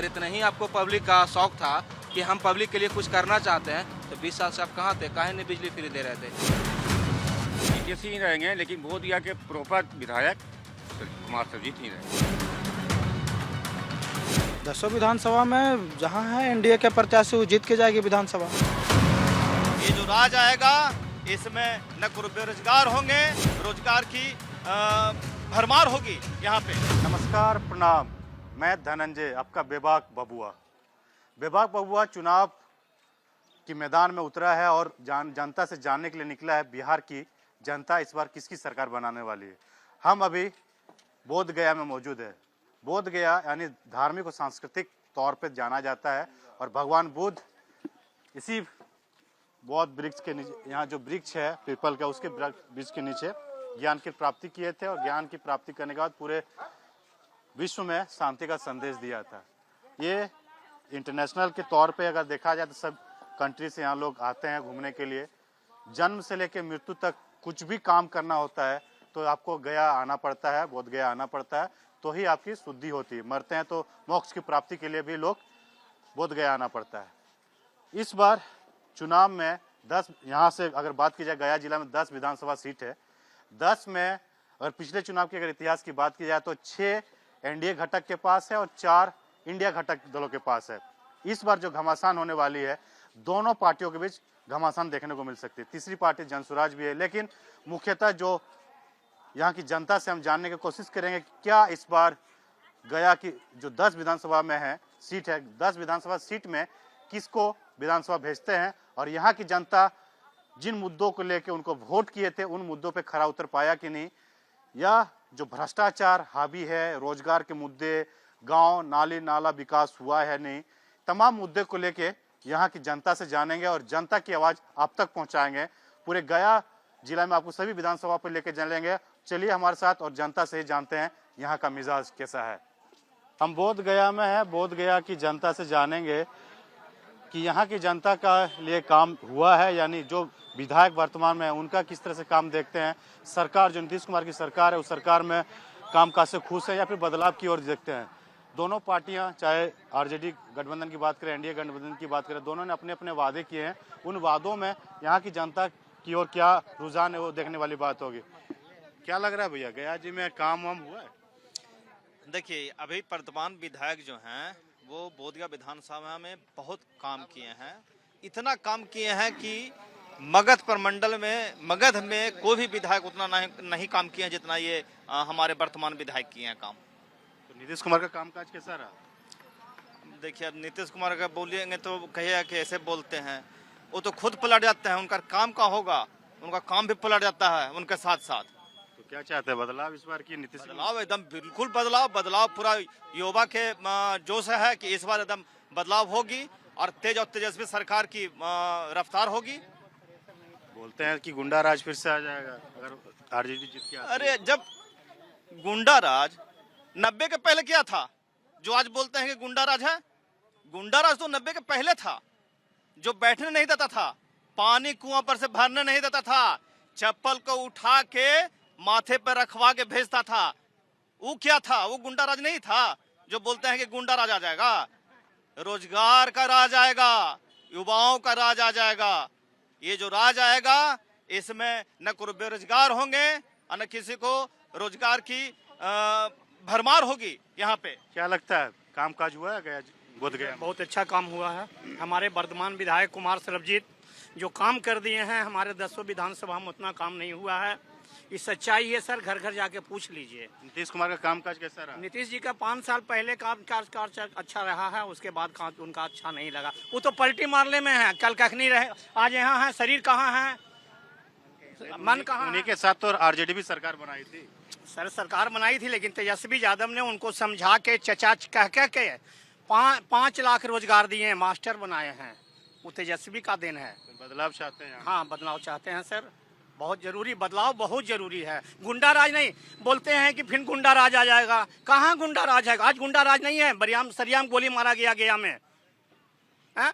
अगर इतना ही आपको पब्लिक का शौक था कि हम पब्लिक के लिए कुछ करना चाहते हैं तो 20 साल से आप कहाँ थे, काहे नहीं बिजली फ्री दे रहे थे? बीजेपी ही रहेंगे, लेकिन बोधगया के प्रॉपर विधायक कुमार सर्वजीत ही रहेंगे। 10 विधानसभा में जहां है एनडीए के प्रत्याशी वो जीत के जाएगी विधानसभा। ये जो राज आएगा इसमें न बेरोजगार होंगे, रोजगार की भरमार होगी यहाँ पे। नमस्कार, प्रणाम। मैं धनंजय, आपका बेबाक बबुआ चुनाव की मैदान में उतरा है और जनता से जानने के लिए निकला है बिहार की जनता इस बार किसकी सरकार बनाने वाली है। हम अभी बोध गया में मौजूद है। बोध गया यानी धार्मिक और सांस्कृतिक तौर पे जाना जाता है और भगवान बुद्ध इसी बौद्ध वृक्ष के नीचे, यहाँ जो वृक्ष है पीपल का, उसके वृक्ष के नीचे ज्ञान की प्राप्ति किए थे और ज्ञान की प्राप्ति करने के बाद पूरे विश्व में शांति का संदेश दिया था। ये इंटरनेशनल के तौर पे अगर देखा जाए तो सब कंट्री से यहाँ लोग आते हैं घूमने के लिए। जन्म से लेकर मृत्यु तक कुछ भी काम करना होता है तो आपको गया आना पड़ता है, बोध गया आना पड़ता है, तो ही आपकी शुद्धि होती है। मरते हैं तो मोक्ष की प्राप्ति के लिए भी लोग बोध गया आना पड़ता है। इस बार चुनाव में 10, यहाँ से अगर बात की जाए गया जिला में 10 विधानसभा सीट है। 10 में अगर पिछले चुनाव के अगर इतिहास की बात की जाए तो 6 एनडीए घटक के पास है और 4 इंडिया घटक दलों के पास है। इस बार जो घमासान होने वाली है, दोनों पार्टियों के बीच घमासान देखने को मिल सकती है। तीसरी पार्टी जनसुराज भी है, लेकिन मुख्यतः जो यहाँ की जनता से हम जानने की कोशिश करेंगे कि क्या इस बार गया की जो 10 विधानसभा में है सीट है, 10 विधानसभा सीट में किसको विधानसभा भेजते हैं और यहाँ की जनता जिन मुद्दों को लेकर उनको वोट किए थे उन मुद्दों पे खरा उतर पाया कि नहीं, या जो भ्रष्टाचार हावी है, रोजगार के मुद्दे, गांव नाली नाला विकास हुआ है नहीं, तमाम मुद्दे को लेके यहाँ की जनता से जानेंगे और जनता की आवाज आप तक पहुंचाएंगे। पूरे गया जिला में आपको सभी विधानसभा पर लेके चलेंगे। चलिए हमारे साथ और जनता से ही जानते हैं यहाँ का मिजाज कैसा है। हम बोध गया में हैं, बोध गया की जनता से जानेंगे कि यहाँ की जनता का लिए काम हुआ है, यानी जो विधायक वर्तमान में है उनका किस तरह से काम देखते हैं। सरकार जो नीतीश कुमार की सरकार है उस सरकार में कामकाज से खुश है या फिर बदलाव की ओर देखते हैं। दोनों पार्टियां, चाहे आरजेडी गठबंधन की बात करें, एनडीए गठबंधन की बात करें, दोनों ने अपने अपने वादे किए हैं। उन वादों में यहाँ की जनता की ओर क्या रुझान है वो देखने वाली बात होगी। क्या लग रहा है भैया, गया जी में काम वाम हुआ है? देखिए, अभी वर्तमान विधायक जो हैं वो बोधगया विधानसभा में बहुत काम किए हैं। इतना काम किए हैं कि मगध प्रमंडल में, मगध में कोई भी विधायक उतना नहीं काम किए हैं जितना ये हमारे वर्तमान विधायक किए हैं काम। तो नीतीश कुमार का कामकाज कैसा रहा? देखिए, अब नीतीश कुमार का बोलेंगे तो कहिएगा कि ऐसे बोलते हैं, वो तो खुद पलट जाते हैं। उनका काम का होगा, उनका काम भी पलट जाता है उनके साथ साथ। तो क्या चाहते हैं, बदलाव इस बार की? नीतीश बदलाव एकदम बिल्कुल बदलाव पूरा युवा के जोश है कि इस बार एकदम बदलाव होगी और तेज और तेजस्वी सरकार की रफ्तार होगी। बोलते हैं कि गुंडा राज फिर से आ जाएगा अगर आरजेडी जीत के आती है। अरे, जब गुंडा राज 90 के पहले क्या था जो आज बोलते हैं कि गुंडा राज है? गुंडा राज तो 90 के पहले था, जो बैठने नहीं देता था, पानी कुआं पर से भरने नहीं देता था, चप्पल को उठा के माथे पर रखवा के भेजता था। वो क्या था? वो गुंडा राज नहीं था जो बोलते हैं कि गुंडा राज आ जाएगा। रोजगार का राज आएगा, युवाओं का राज आ जाएगा। ये जो राज आएगा इसमें न कोई बेरोजगार होंगे और न किसी को रोजगार की भरमार होगी। यहाँ पे क्या लगता है, कामकाज हुआ है गया बोध गया? बहुत अच्छा काम हुआ है। हमारे वर्तमान विधायक कुमार सर्वजीत जो काम कर दिए हैं, हमारे 10 विधानसभा में उतना काम नहीं हुआ है। ये सच्चाई है सर, घर घर जाके पूछ लीजिए। नीतीश कुमार का कामकाज कैसा रहा? नीतीश जी का 5 साल पहले कामकाज अच्छा रहा है, उसके बाद उनका अच्छा नहीं लगा। वो तो पलटी मारने में है, कल कख नहीं रहे, आज यहाँ है, शरीर कहाँ है, मन कहाँ? उन्हीं के साथ तो आरजेडी भी सरकार बनाई थी। सर, सरकार बनाई थी, लेकिन तेजस्वी यादव ने उनको समझा के चचा कह के 5 लाख रोजगार दिए, मास्टर बनाए हैं। वो तेजस्वी का देन है। बदलाव चाहते हैं? हाँ, बदलाव चाहते हैं सर, बहुत जरूरी बदलाव, बहुत जरूरी है। गुंडा राज नहीं, बोलते हैं कि फिर गुंडा राज आ जाएगा। कहाँ गुंडा राज है? आज गुंडा राज नहीं है। सरियाम गोली मारा गया में है?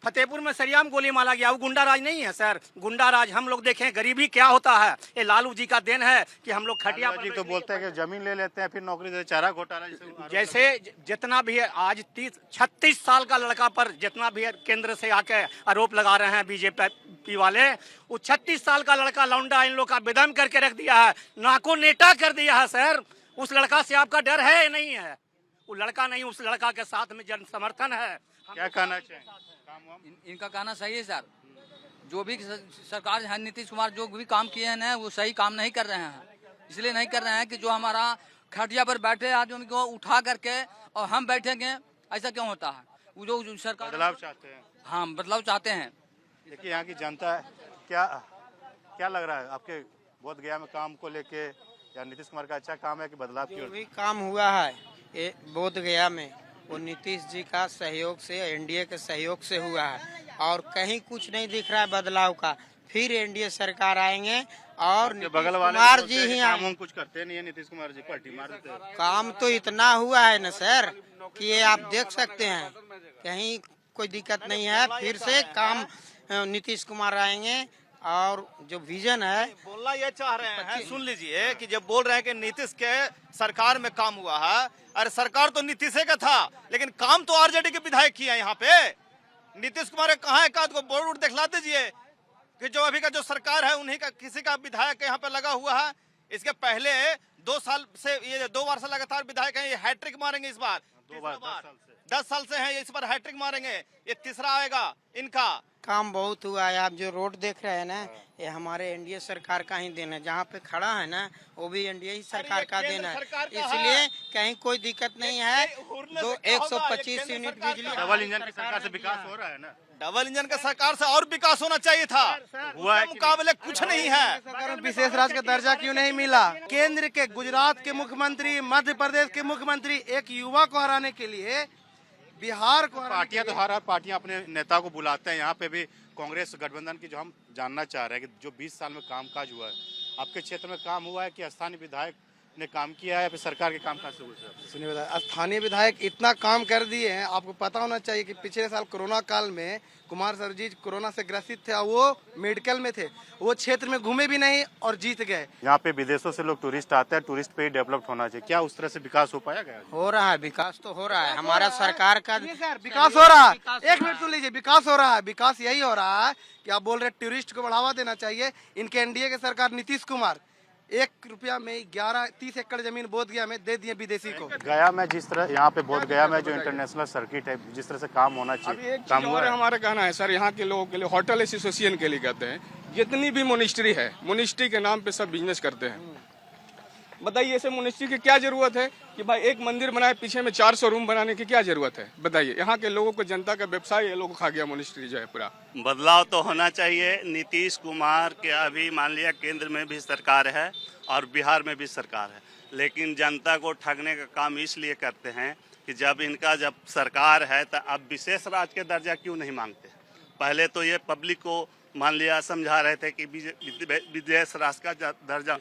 फतेहपुर में सरियाम गोली मारा गया, वो गुंडा राज नहीं है सर। गुंडा राज हम लोग देखें, गरीबी क्या होता है, ये लालू जी का देन है कि हम लोग खटिया जी तो बोलते हैं कि जमीन ले लेते हैं फिर नौकरी देते, चारा घोटाला जैसे जितना भी है आज 36 साल का लड़का पर जितना भी है केंद्र से आके आरोप लगा रहे हैं बीजेपी वाले, वो 36 साल का लड़का लौंडा इन लोग का बेदम करके रख दिया है, नाको नेटा कर दिया है सर। उस लड़का से आपका डर है या नहीं है? वो लड़का नहीं, उस लड़का के साथ में जन समर्थन है। क्या कहना चाहिए? इनका कहना सही है सर। जो भी सरकार है, नीतीश कुमार जो भी काम किए हैं ना, वो सही काम नहीं कर रहे हैं। इसलिए नहीं कर रहे हैं कि जो हमारा खटिया पर बैठे आदमी को उठा करके और हम बैठेंगे, ऐसा क्यों होता है? वो जो सरकार बदलाव चाहते हैं। हाँ, बदलाव चाहते हैं। देखिए यहाँ की जनता क्या क्या लग रहा है आपके बोध गया में काम को लेके, या नीतीश कुमार का अच्छा काम है कि बदलाव की जो ओर? भी काम हुआ है ये बोध गया में वो नीतीश जी का सहयोग से, एनडीए के सहयोग से हुआ है, और कहीं कुछ नहीं दिख रहा है बदलाव का। फिर एनडीए सरकार आएंगे और बगल वाले कुमार जी ही काम कुछ करते नहीं है, नीतीश कुमार जी पलटी मार देते हैं। काम तो इतना हुआ है न सर कि ये आप देख सकते हैं, कहीं कोई दिक्कत नहीं है। फिर से काम नीतीश कुमार आएंगे और जो विजन है बोलना ये चाह रहे हैं, सुन लीजिए कि जब बोल रहे हैं कि नीतीश के सरकार में काम हुआ है, अरे सरकार तो नीतीश का था, लेकिन काम तो आरजेडी के विधायक किए हैं यहाँ पे। नीतीश कुमार कहाँ है, को बोर्ड दिखला दीजिए कि जो अभी का जो सरकार है उन्हीं का किसी का विधायक यहाँ पे लगा हुआ है। इसके पहले 2 साल से, ये 2 बार से लगातार विधायक हैं, ये हैट्रिक मारेंगे इस बार। 10 साल से हैं, इस बार हैट्रिक मारेंगे, ये तीसरा आएगा इनका। काम बहुत हुआ है। आप जो रोड देख रहे हैं ना, ये हमारे एनडीए सरकार का ही देन है। जहाँ पे खड़ा है ना, वो भी एनडीए ही सरकार का देन है, इसलिए कहीं कोई दिक्कत नहीं है। 125 यूनिट बिजली। डबल इंजन की सरकार से विकास हो रहा है ना? डबल इंजन का सरकार से और विकास होना चाहिए था, हुआ मुकाबले कुछ नहीं है। विशेष राज्य का दर्जा क्यों नहीं मिला? केंद्र के, गुजरात के मुख्यमंत्री, मध्य प्रदेश के मुख्यमंत्री एक युवा को हराने के लिए बिहार को, पार्टियां तो हर पार्टियां अपने नेता को बुलाते हैं। यहाँ पे भी कांग्रेस गठबंधन की जो हम जानना चाह रहे हैं कि जो 20 साल में कामकाज हुआ है, आपके क्षेत्र में काम हुआ है कि स्थानीय विधायक ने काम किया है, फिर सरकार के काम काज से हुआ है? सुनिए, स्थानीय विधायक इतना काम कर दिए हैं। आपको पता होना चाहिए कि पिछले साल कोरोना काल में कुमार सर जी कोरोना से ग्रसित थे, वो मेडिकल में थे, वो क्षेत्र में घूमे भी नहीं और जीत गए। यहाँ पे विदेशों से लोग टूरिस्ट आते हैं, टूरिस्ट पे ही डेवलप होना चाहिए। क्या उस तरह से विकास हो पाया गया? हो रहा है, विकास तो हो रहा है। हमारा सरकार का सर विकास हो रहा है। एक मिनट सुन लीजिए, विकास हो रहा है। विकास यही हो रहा है कि आप बोल रहे टूरिस्ट को बढ़ावा देना चाहिए। इनके एनडीए के सरकार नीतीश कुमार 1 रुपया में 30 एकड़ जमीन बोध गया में दे दिए विदेशी को। गया में जिस तरह यहाँ पे बोध गया में जो इंटरनेशनल सर्किट है, जिस तरह से काम होना चाहिए, काम हुआ है? हमारा कहना है सर, यहाँ के लोगों के लिए, होटल एसोसिएशन के लिए कहते हैं, जितनी भी मोनिस्ट्री है, मोनिस्ट्री के नाम पे सब बिजनेस करते हैं। बताइए ऐसे मोनिस्ट्री की क्या जरूरत है कि भाई एक मंदिर बनाए, पीछे में 400 रूम बनाने की क्या जरूरत है? बताइए। यहाँ के लोगों को, जनता का व्यवसाय ये लोग खा गया मोनिस्ट्री जो है पूरा। बदलाव तो होना चाहिए। नीतीश कुमार के अभी मान लिया केंद्र में भी सरकार है और बिहार में भी सरकार है, लेकिन जनता को ठगने का काम इसलिए करते हैं कि जब इनका सरकार है तो अब विशेष राज्य के दर्जा क्यों नहीं मांगते? पहले तो ये पब्लिक को मान लिया समझा रहे थे कि विदेश राष्ट्र का दर्जा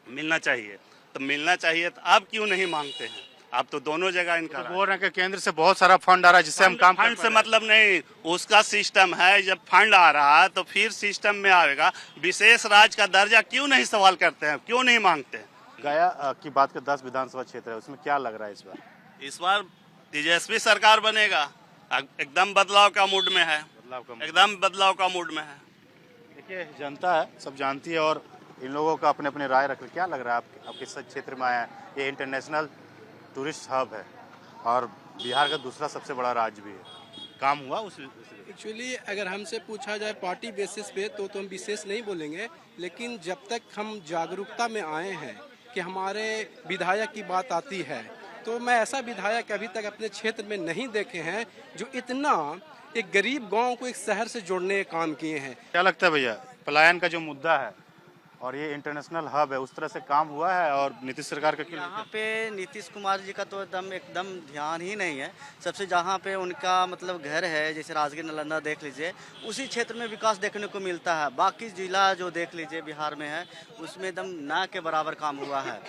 मिलना चाहिए, तो मिलना चाहिए, तो अब क्यों नहीं मांगते हैं? अब तो दोनों जगह इनका बोल रहे हैं कि केंद्र से बहुत सारा फंड आ रहा है जिससे हम काम फंड से मतलब नहीं, उसका सिस्टम है। जब फंड आ रहा है तो फिर सिस्टम में आएगा। विशेष राज्य का दर्जा क्यों नहीं सवाल करते हैं, क्यों नहीं मांगते हैं? गया की बात कर 10 विधानसभा क्षेत्र है, उसमें क्या लग रहा है इस बार? इस बार तेजस्वी सरकार बनेगा, एकदम बदलाव का मूड में है, एकदम बदलाव का मूड में है। देखिए जनता है, सब जानती है, और इन लोगों का अपने अपने राय रख रहे। क्या लग रहा है आपके क्षेत्र में आया? ये इंटरनेशनल टूरिस्ट हब है और बिहार का दूसरा सबसे बड़ा राज्य भी है, काम हुआ उस? एक्चुअली अगर हमसे पूछा जाए पार्टी बेसिस पे तो हम विशेष नहीं बोलेंगे, लेकिन जब तक हम जागरूकता में आए हैं कि हमारे विधायक की बात आती है, तो मैं ऐसा विधायक अभी तक अपने क्षेत्र में नहीं देखे हैं जो इतना एक गरीब गांव को एक शहर से जोड़ने का काम किए हैं। क्या लगता है भैया, पलायन का जो मुद्दा है और ये इंटरनेशनल हब है, उस तरह से काम हुआ है और नीतीश सरकार का क्यों? यहाँ पे नीतीश कुमार जी का तो एकदम ध्यान ही नहीं है। सबसे जहाँ पे उनका मतलब घर है, जैसे राजगीर नालंदा देख लीजिए, उसी क्षेत्र में विकास देखने को मिलता है। बाकी जिला जो देख लीजिए बिहार में है, उसमें एकदम ना के बराबर काम हुआ है।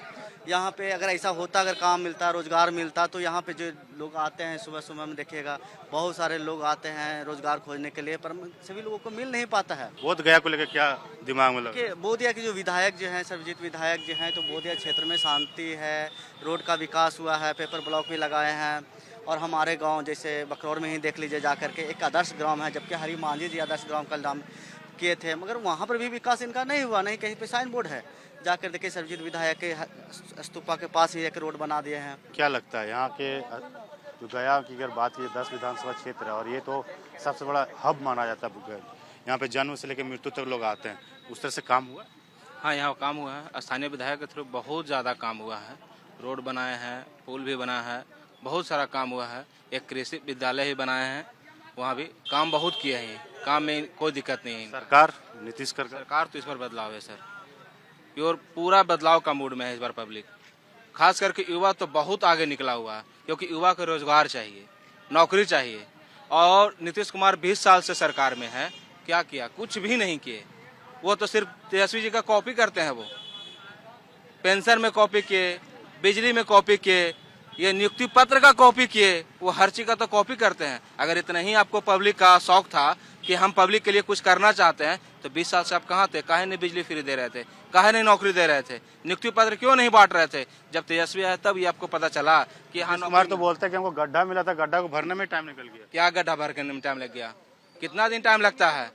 यहाँ पे अगर ऐसा होता, अगर काम मिलता, रोजगार मिलता, तो यहाँ पे जो लोग आते हैं सुबह सुबह में देखिएगा बहुत सारे लोग आते हैं रोजगार खोजने के लिए, पर सभी लोगों को मिल नहीं पाता है। बोध गया को लेकर क्या दिमाग में लगा? कि बोधगया के जो विधायक जो हैं, सर्वजीत विधायक जो हैं, तो बोधगया क्षेत्र में शांति है, रोड का विकास हुआ है, पेपर ब्लॉक भी लगाए हैं। और हमारे गांव जैसे बकरौर में ही देख लीजिए जा करके एक आदर्श ग्राम है, जबकि हरी मांझी जी आदर्श ग्राम का नाम किए थे, मगर वहाँ पर भी विकास इनका नहीं हुआ, नहीं कहीं पे साइन बोर्ड है। जाकर देखिए सर्वजीत विधायक के स्तूपा के पास ही एक रोड बना दिए हैं। क्या लगता है यहाँ के जो गया की अगर बात की 10 विधानसभा क्षेत्र है और ये तो सबसे बड़ा हब माना जाता है, यहाँ पे जन्म से लेकर मृत्यु तक लोग आते हैं, उस तरह से काम हुआ? हाँ, यहाँ काम हुआ है। स्थानीय विधायक के थ्रू बहुत ज़्यादा काम हुआ है। रोड बनाए हैं, पुल भी बना है, बहुत सारा काम हुआ है। एक कृषि विद्यालय ही बनाए हैं, वहाँ भी काम बहुत किए हैं। काम में कोई दिक्कत नहीं है। सरकार नीतीश सरकार तो इस पर बदलाव है सर, प्योर पूरा बदलाव का मूड में है इस बार पब्लिक। खास करके युवा तो बहुत आगे निकला हुआ है, क्योंकि युवा को रोजगार चाहिए, नौकरी चाहिए। और नीतीश कुमार 20 साल से सरकार में है, क्या किया? कुछ भी नहीं किए। वो तो सिर्फ तेजस्वी जी का कॉपी करते हैं। वो पेंशन में कॉपी किए, बिजली में कॉपी किए, ये नियुक्ति पत्र का कॉपी किए, वो हर चीज का तो कॉपी करते हैं। अगर इतना ही आपको पब्लिक का शौक था कि हम पब्लिक के लिए कुछ करना चाहते हैं, तो 20 साल से आप कहाँ थे? काहे नहीं बिजली फ्री दे रहे थे? काहे नहीं नौकरी दे रहे थे? नियुक्ति पत्र क्यों नहीं बांट रहे थे? जब तेजस्वी आया तब ये आपको पता चला कि हाँ। कुमार तो बोलते हैं कि हमको गड्ढा मिला था, गड्ढा को भरने में टाइम निकल गया। क्या गड्ढा भरने में टाइम लग गया? कितना दिन टाइम लगता है?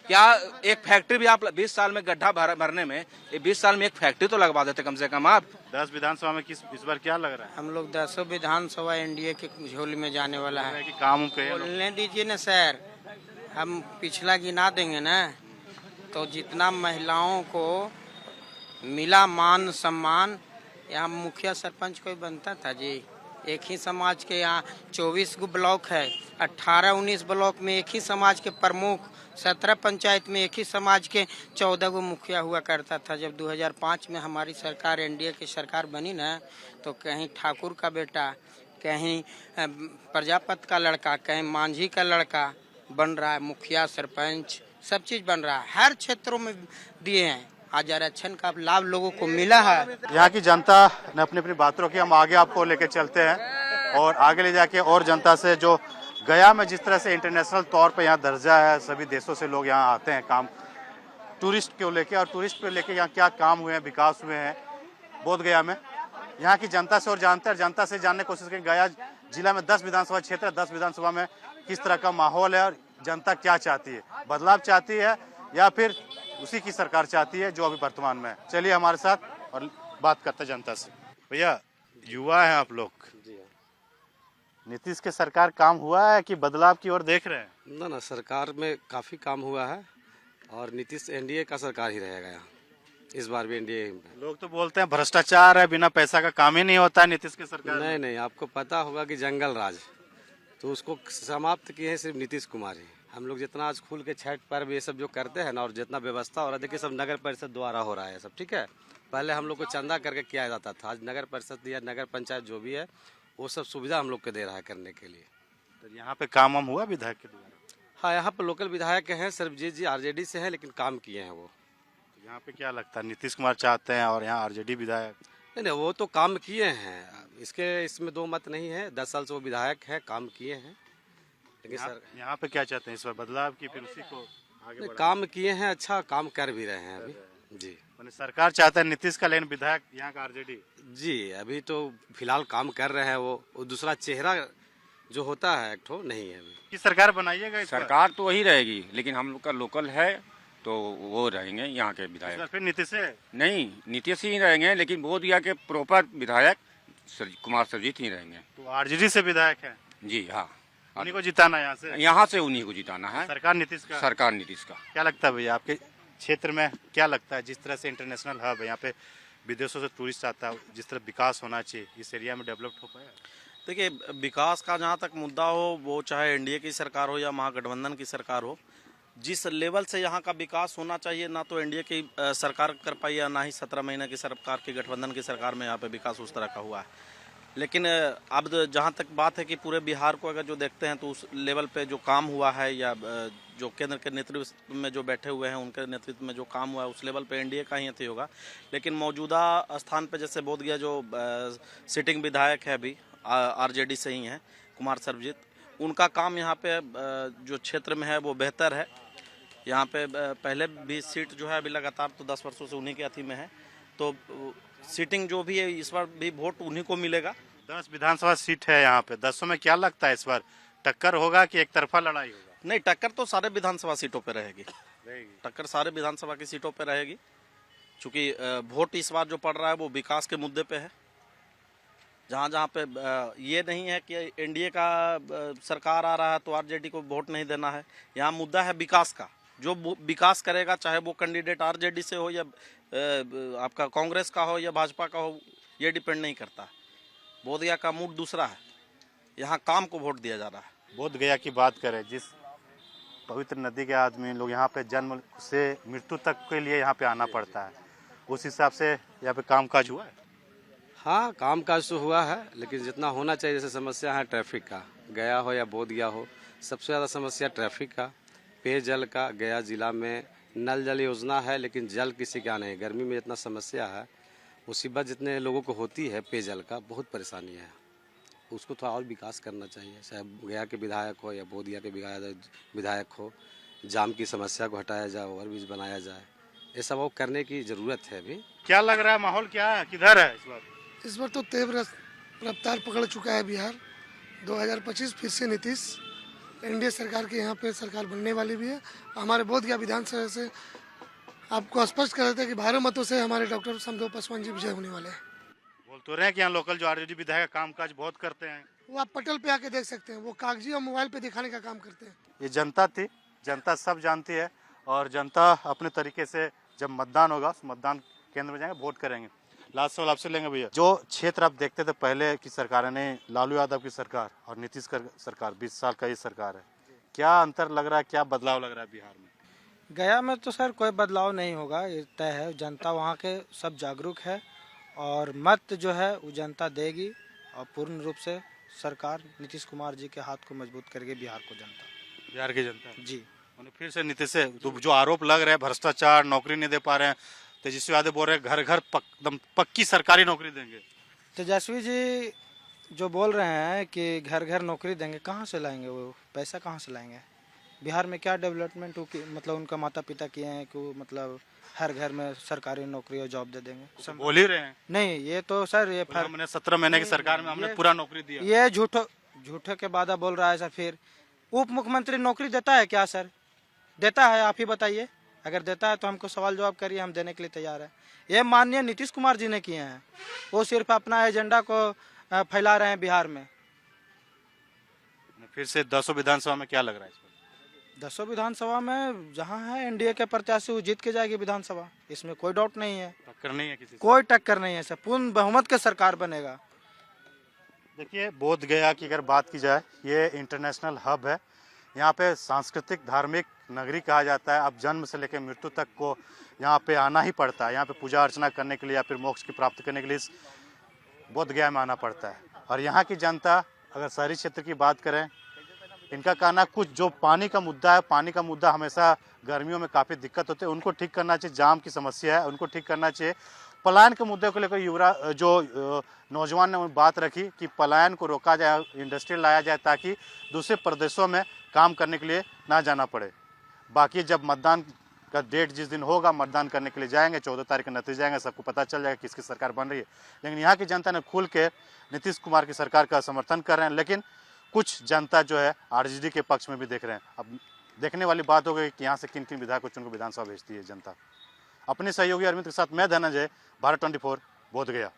क्या एक फैक्ट्री भी आप 20 साल में गड्ढा भरने में, 20 साल में एक फैक्ट्री तो लगवा देते कम से कम आप। 10 विधानसभा में किस इस बार क्या लग रहा है? हम लोग 10 विधानसभा एनडीए के झोली में जाने वाला है। कि काम बोलने दीजिए ना सर, हम पिछला गिना देंगे ना, तो जितना महिलाओं को मिला मान सम्मान, यहाँ मुखिया सरपंच कोई बनता था जी? एक ही समाज के यहाँ 24 गो ब्लॉक है, 18-19 ब्लॉक में एक ही समाज के प्रमुख, 17 पंचायत में एक ही समाज के 14 गो मुखिया हुआ करता था। जब 2005 में हमारी सरकार एनडीए की सरकार बनी ना, तो कहीं ठाकुर का बेटा, कहीं प्रजापति का लड़का, कहीं मांझी का लड़का बन रहा है मुखिया, सरपंच, सब चीज बन रहा है। हर क्षेत्रों में दिए हैं। आज आरक्षण का लाभ लोगों को मिला है। यहाँ की जनता ने अपनी अपनी बातों की, हम आगे आपको लेके चलते हैं और आगे ले जाके और जनता से, जो गया में जिस तरह से इंटरनेशनल तौर पे यहाँ दर्जा है, सभी देशों से लोग यहाँ आते हैं काम टूरिस्ट को लेके, और टूरिस्ट को लेके यहाँ क्या काम हुए हैं, विकास हुए हैं बोध गया में, यहाँ की जनता से और जनता से जानने की कोशिश करें। गया जिला में 10 विधानसभा क्षेत्र है, 10 विधानसभा में किस तरह का माहौल है और जनता क्या चाहती है, बदलाव चाहती है या फिर उसी की सरकार चाहती है जो अभी वर्तमान में है। चलिए हमारे साथ और बात करते हैं जनता से। भैया, युवा हैं आप लोग, नीतीश के सरकार काम हुआ है कि बदलाव की ओर देख रहे हैं? ना, सरकार में काफ़ी काम हुआ है और नीतीश एनडीए का सरकार ही रहेगा यहाँ, इस बार भी एनडीए। लोग तो बोलते हैं भ्रष्टाचार है, बिना पैसा का काम ही नहीं होता है नीतीश की सरकार। नहीं, आपको पता होगा कि जंगल राज, तो उसको समाप्त किए हैं सिर्फ नीतीश कुमार ही। हम लोग जितना आज खुल के छठ पर्व ये सब जो करते हैं ना, और जितना व्यवस्था हो रहा है, देखिए सब नगर परिषद द्वारा हो रहा है सब, ठीक है। पहले हम लोग को चंदा करके किया जाता था, आज नगर परिषद या नगर पंचायत जो भी है वो सब सुविधा हम लोग को दे रहा है करने के लिए। तो यहाँ पे काम हुआ विधायक के द्वारा? हाँ, यहाँ पे लोकल विधायक हैं, सर्वजीत जी आरजेडी से हैं, लेकिन काम किए हैं वो। तो यहाँ पे क्या लगता है, नीतीश कुमार चाहते हैं और यहाँ आरजेडी विधायक? नहीं, वो तो काम किए हैं, इसमें दो मत नहीं है। 10 साल से वो विधायक है, काम किए हैं, लेकिन सर यहाँ पे क्या चाहते हैं इस बार, बदलाव की फिर उसी को आगे काम किए हैं, अच्छा काम कर भी रहे हैं अभी जी। सरकार चाहता है नीतीश का, लेकिन विधायक यहाँ का आरजेडी जी। अभी तो फिलहाल काम कर रहे हैं वो दूसरा चेहरा जो होता है एक ठो नहीं है अभी। की सरकार बनाइएगा? सरकार तो वही रहेगी, लेकिन हम लोग का लोकल है तो वो रहेंगे यहाँ के विधायक। फिर नीतीश नहीं, नीतीश ही रहेंगे, लेकिन बोधगया के प्रॉपर विधायक कुमार सर्वजीत ही रहेंगे। तो आरजेडी से विधायक है? जी हाँ, उन्हीं को जिताना है यहाँ से उन्हीं को जिताना है। सरकार नीतीश का? सरकार नीतीश का। क्या लगता है भैया, आपके क्षेत्र में क्या लगता है, जिस तरह से इंटरनेशनल हब है, यहाँ पे विदेशों से टूरिस्ट आता है, जिस तरह विकास होना चाहिए, इस एरिया में डेवलप हो पाया? देखिए, विकास का जहाँ तक मुद्दा हो, वो चाहे एनडीए की सरकार हो या महागठबंधन की सरकार हो, जिस लेवल से यहाँ का विकास होना चाहिए, ना तो एनडीए की सरकार कर पाई है, ना ही 17 महीने की सरकार की गठबंधन की सरकार में यहाँ पे विकास उस तरह का हुआ है। लेकिन अब जहाँ तक बात है कि पूरे बिहार को अगर जो देखते हैं, तो उस लेवल पे जो काम हुआ है या जो केंद्र के नेतृत्व में जो बैठे हुए हैं उनके नेतृत्व में जो काम हुआ है उस लेवल पे एनडीए का ही अति होगा। लेकिन मौजूदा स्थान पे जैसे बोधगया जो सिटिंग विधायक है अभी आरजेडी से ही हैं कुमार सर्वजीत, उनका काम यहाँ पे जो क्षेत्र में है वो बेहतर है। यहाँ पे पहले भी सीट जो है अभी लगातार तो 10 वर्षों से उन्हीं के अथी में है, तो सीटिंग जो भी है इस बार भी वोट उन्हीं को मिलेगा। 10 विधानसभा सीट है यहाँ पे, 10 में क्या लगता है इस बार टक्कर होगा कि एक तरफा लड़ाई होगा? नहीं, टक्कर तो सारे विधानसभा सीटों पे रहेगी, टक्कर सारे विधानसभा की सीटों पे रहेगी, क्योंकि वोट इस बार जो पड़ रहा है वो विकास के मुद्दे पे है। जहाँ जहाँ पे ये नहीं है कि एनडीए का सरकार आ रहा है तो आरजेडी को वोट नहीं देना है, यहाँ मुद्दा है विकास का। जो विकास करेगा, चाहे वो कैंडिडेट आरजेडी से हो या आपका कांग्रेस का हो या भाजपा का हो, ये डिपेंड नहीं करता। बोधगया का मूड दूसरा है, यहाँ काम को वोट दिया जा रहा है। बोधगया की बात करें, जिस पवित्र नदी के आदमी लोग यहाँ पे जन्म से मृत्यु तक के लिए यहाँ पे आना पड़ता है, उस हिसाब से यहाँ पे कामकाज हुआ है? हाँ, कामकाज तो हुआ है, लेकिन जितना होना चाहिए, जैसे समस्या है ट्रैफिक का, गया हो या बोधगया हो, सबसे ज़्यादा समस्या ट्रैफिक का, पेयजल का। गया जिला में नल जल योजना है लेकिन जल किसी का नहीं। गर्मी में जितना समस्या है, मुसीबत जितने लोगों को होती है पेयजल का, बहुत परेशानी है। उसको थोड़ा और विकास करना चाहिए, चाहे गया के विधायक हो या बोधगया के विधायक हो। जाम की समस्या को हटाया जाए, ओवरब्रिज बनाया जाए, ये सब वो करने की ज़रूरत है। अभी क्या लग रहा है, माहौल क्या है, किधर है इस बार? इस बार तो तेज रफ्तार पकड़ चुका है बिहार। 2025 फिर से नीतीश एनडीए सरकार की यहाँ पे सरकार बनने वाली भी है। हमारे बोधगया विधानसभा से आपको स्पष्ट कर देते हैं कि 12 मतों से हमारे डॉक्टर समदेव पासवान जी विजय होने वाले हैं। बोल तो रहे हैं कि यहाँ लोकल जो आरजेडी विधायक कामकाज बहुत करते हैं, वो आप पटल पे आके देख सकते हैं, वो कागजी और मोबाइल पे दिखाने का काम करते हैं। ये जनता थी, जनता सब जानती है, और जनता अपने तरीके से जब मतदान होगा मतदान केंद्र में जाएंगे, वोट करेंगे। लास्ट सवाल आपसे लेंगे भैया, जो क्षेत्र आप देखते थे पहले की सरकार ने, लालू यादव की सरकार और नीतीश सरकार, 20 साल का ये सरकार है, क्या अंतर लग रहा है, क्या बदलाव लग रहा है बिहार में? गया में तो सर कोई बदलाव नहीं होगा, ये तय है। जनता वहाँ के सब जागरूक है और मत जो है वो जनता देगी, और पूर्ण रूप से सरकार नीतीश कुमार जी के हाथ को मजबूत करेगी बिहार की जनता जी। फिर से नीतीश से तो जो आरोप लग रहे हैं, भ्रष्टाचार, नौकरी नहीं दे पा रहे हैं, तेजस्वी यादव बोल रहे हैं घर घर एकदम पक्की सरकारी नौकरी देंगे। तेजस्वी जी जो बोल रहे हैं कि घर घर नौकरी देंगे, कहाँ से लाएंगे वो पैसा, कहाँ से लाएंगे? बिहार में क्या डेवलपमेंट हो कि मतलब उनका माता पिता किए हैं कि वो मतलब हर घर में सरकारी नौकरी और जॉब दे देंगे? बोल ही रहे हैं। नहीं, ये तो सर ये हमने 17 महीने की सरकार में हमने पूरा नौकरी दिया। ये झूठे के वादा बोल रहा है सर। फिर उप मुख्यमंत्री नौकरी देता है क्या सर? देता है? आप ही बताइए। अगर देता है तो हमको सवाल जवाब करिए, हम देने के लिए तैयार है। ये माननीय नीतीश कुमार जी ने किए हैं, वो सिर्फ अपना एजेंडा को फैला रहे हैं बिहार में। फिर से 10 विधानसभा में क्या लग रहा है इस बार? 10 विधानसभा में जहां है एनडीए के प्रत्याशी वो जीत के जाएगी विधानसभा, इसमें कोई डाउट नहीं है। टक्कर नहीं है किसी से? कोई टक्कर नहीं है सर, पूर्ण बहुमत के सरकार बनेगा। देखिए, बोधगया की अगर बात की जाए, ये इंटरनेशनल हब है, यहाँ पे सांस्कृतिक धार्मिक नगरी कहा जाता है। अब जन्म से लेकर मृत्यु तक को यहाँ पे आना ही पड़ता है, यहाँ पे पूजा अर्चना करने के लिए या फिर मोक्ष की प्राप्ति करने के लिए बोधगया में आना पड़ता है। और यहाँ की जनता, अगर शहरी क्षेत्र की बात करें, इनका कहना कुछ जो पानी का मुद्दा है, पानी का मुद्दा हमेशा गर्मियों में काफ़ी दिक्कत होती है, उनको ठीक करना चाहिए। जाम की समस्या है, उनको ठीक करना चाहिए। पलायन के मुद्दे को लेकर जो नौजवान ने बात रखी कि पलायन को रोका जाए, इंडस्ट्री लाया जाए, ताकि दूसरे प्रदेशों में काम करने के लिए ना जाना पड़े। बाकी जब मतदान का डेट जिस दिन होगा, मतदान करने के लिए जाएंगे, 14 तारीख के नतीजे जाएंगे, सबको पता चल जाएगा किसकी सरकार बन रही है। लेकिन यहाँ की जनता ने खुल के नीतीश कुमार की सरकार का समर्थन कर रहे हैं, लेकिन कुछ जनता जो है आरजेडी के पक्ष में भी देख रहे हैं। अब देखने वाली बात हो गई कि यहाँ से किन किन विधायकों को विधानसभा भेजती है जनता। अपने सहयोगी अरविंद के साथ मैं धनंजय, भारत 24 बोधगया।